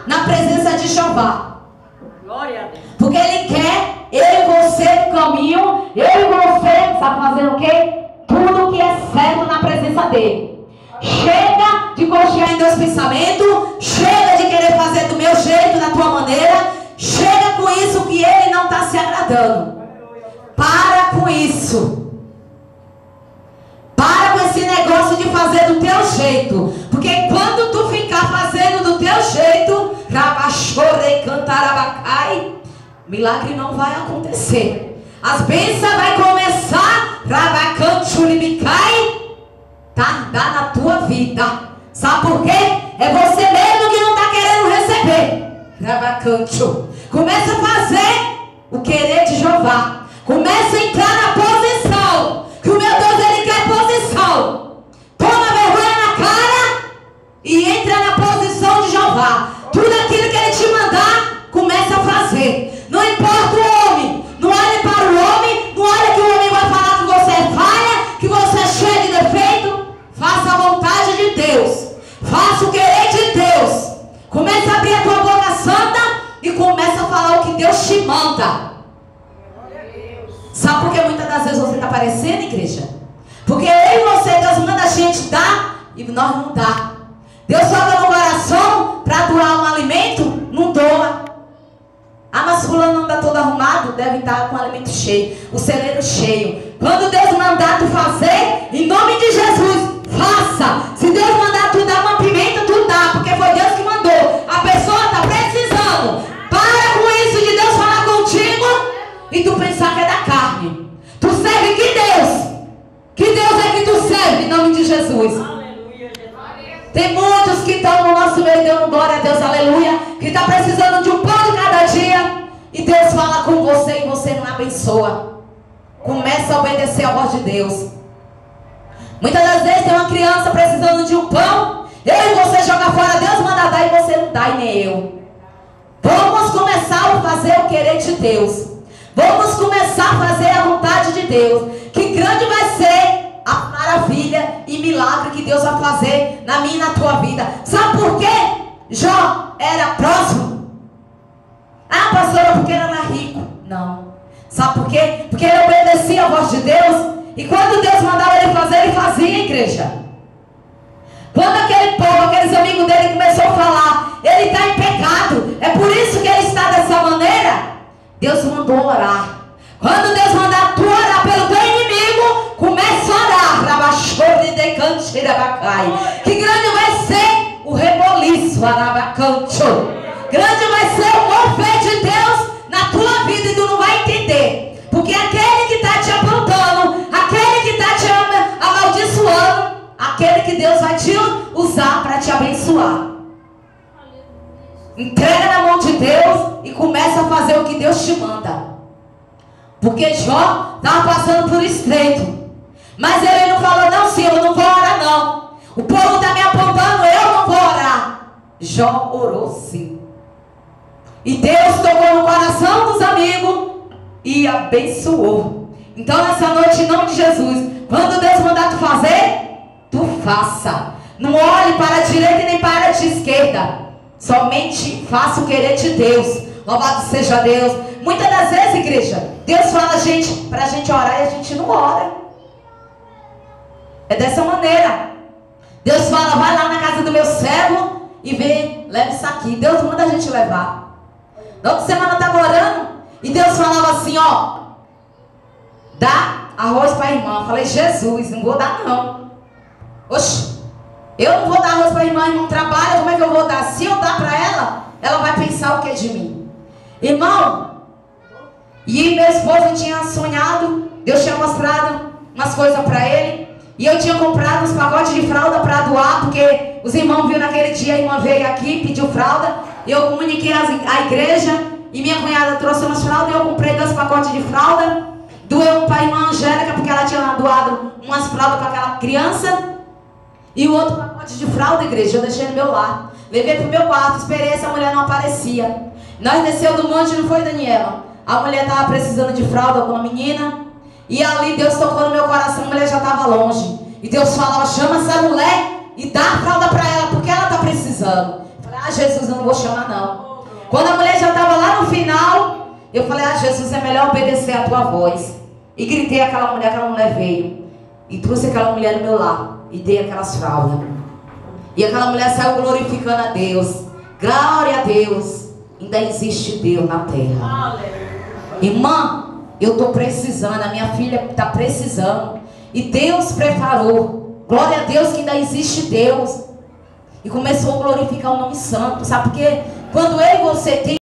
na presença de Jeová. Glória a Deus. Porque Ele quer eu e você no caminho, eu e você, sabe fazendo o quê? Tudo que é certo na presença dEle. Chega de confiar em Deus pensamento, chega de querer fazer do meu jeito, da tua maneira. Chega com isso que Ele não está se agradando. Para com isso. Para com esse negócio de fazer do teu jeito. Porque quando tu ficar fazendo do teu jeito, rabachore cantarabacai, milagre não vai acontecer. As bênçãos vai começar, rabacantulibicai, tardar na tua vida. Sabe por quê? É você mesmo que não está querendo receber. Rabacanto. Começa a fazer o querer de Jeová. Começa a entrar na posição. Que o meu Deus, Ele quer posição. Toma vergonha na cara e entra na posição de Jeová. Tudo aquilo que Ele te mandar, começa a fazer. Não importa o homem. Não olhe para o homem. Não olhe que o homem vai falar que você é falha, que você é cheio de defeito. Faça a vontade de Deus. Faça o querer de Deus. Começa a abrir a tua boca santa e começa a falar o que Deus te manda. Sabe por que muitas das vezes você está aparecendo, igreja? Porque eu e você, Deus manda a gente dar e nós não dá. Deus joga no coração para doar um alimento, não doa. Ah, mas fulano anda todo arrumado, deve estar com o alimento cheio, o celeiro cheio. Quando Deus mandar tu fazer, em nome de Jesus, faça. Se Deus mandar tu dar uma pimenta, tu dá, porque foi Deus que mandou. A pessoa está precisando. Para com isso de Deus falar contigo e tu pensar que é da carne. Tu serve que Deus? Que Deus é que tu serve, em nome de Jesus? Aleluia. Tem muitos que estão no nosso meio dando glória a Deus, aleluia, que está precisando de um pão de cada dia e Deus fala com você e você não abençoa. Começa a obedecer a voz de Deus. Muitas das vezes tem uma criança precisando de um pão, eu e você joga fora, Deus manda dar e você não dá e nem eu. Vamos começar a fazer o querer de Deus. Vamos começar a fazer a vontade de Deus. Que grande vai ser a maravilha e milagre que Deus vai fazer na minha e na tua vida. Sabe por quê? Jó era próximo. Ah, pastora, porque ele era rico. Não. Sabe por quê? Porque ele obedecia a voz de Deus. E quando Deus mandava ele fazia, igreja. Quando aquele povo, aqueles amigos dele começou a falar, ele está em pecado, é por isso que ele está dessa maneira. Deus mandou orar. Quando Deus mandar tu orar pelo teu inimigo, comece a orar. Rabachore de cantirabacai. Que grande vai ser o reboliço, arabacanto. Grande vai ser o mover de Deus na tua vida e tu não vai entender. Porque aquele que está te apontando, aquele que está te amaldiçoando, aquele que Deus vai te usar para te abençoar. Entrega na mão de Deus e começa a fazer o que Deus te manda. Porque Jó estava passando por estreito. Mas ele não falou, não, sim, eu não vou orar não. O povo está me apontando, eu não vou orar. Jó orou sim. E Deus tocou no coração dos amigos e abençoou. Então nessa noite, em nome de Jesus, quando Deus mandar tu fazer, tu faça. Não olhe para a direita e nem para a esquerda. Somente faça o querer de Deus. Louvado seja Deus. Muitas das vezes, igreja, Deus fala para a gente orar e a gente não ora. É dessa maneira. Deus fala, vai lá na casa do meu servo e vê, leva isso aqui. Deus manda a gente levar. Na outra semana eu estava orando e Deus falava assim, ó, dá arroz para a irmã. Eu falei, Jesus, não vou dar não. Oxe, eu não vou dar arroz para a irmã trabalha, como é que eu vou dar? Se eu dar para ela, ela vai pensar o que de mim? Irmão, e meu esposo tinha sonhado, Deus tinha mostrado umas coisas para ele, e eu tinha comprado uns pacotes de fralda para doar, porque os irmãos viram naquele dia, a irmã veio aqui, pediu fralda, eu comuniquei a igreja, e minha cunhada trouxe umas fraldas, e eu comprei 2 pacotes de fralda, doei um para a irmã Angélica, porque ela tinha doado umas fraldas para aquela criança, e o outro pacote de fralda, igreja, eu deixei no meu lar. Levei para o meu quarto, esperei, essa mulher não aparecia. Nós desceu do monte, não foi, Daniela? A mulher estava precisando de fralda com uma menina. E ali Deus tocou no meu coração, a mulher já estava longe. E Deus falava, chama essa mulher e dá a fralda para ela, porque ela está precisando. Eu falei, Ah, Jesus, eu não vou chamar não. Quando a mulher já estava lá no final, eu falei, ah, Jesus, é melhor obedecer a tua voz. E gritei aquela mulher veio. E trouxe aquela mulher do meu lado. E dei aquelas fraldas. E aquela mulher saiu glorificando a Deus. Glória a Deus. Ainda existe Deus na terra. Irmã, eu estou precisando. A minha filha está precisando. E Deus preparou. Glória a Deus que ainda existe Deus. E começou a glorificar o nome santo. Sabe por quê? Quando eu e você tem